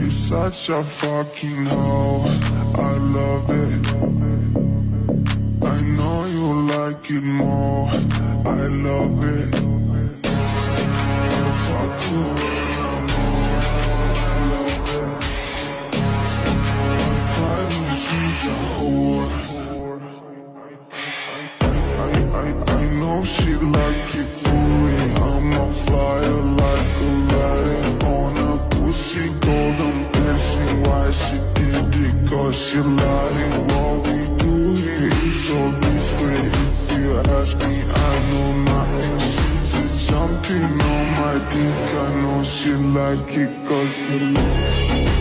You're such a fucking hoe, I love it. I know you like it more, I love it. I fuck you when I'm on, I love it. I cry when she's a whore. I know she like it furry. I'm a flyer like Aladdin on a pussy golden blessing. Why she did it? Cause she lied. What we do here is so discreet. If you ask me, I know nothing. She's just jumping on my dick. I know she like it cause she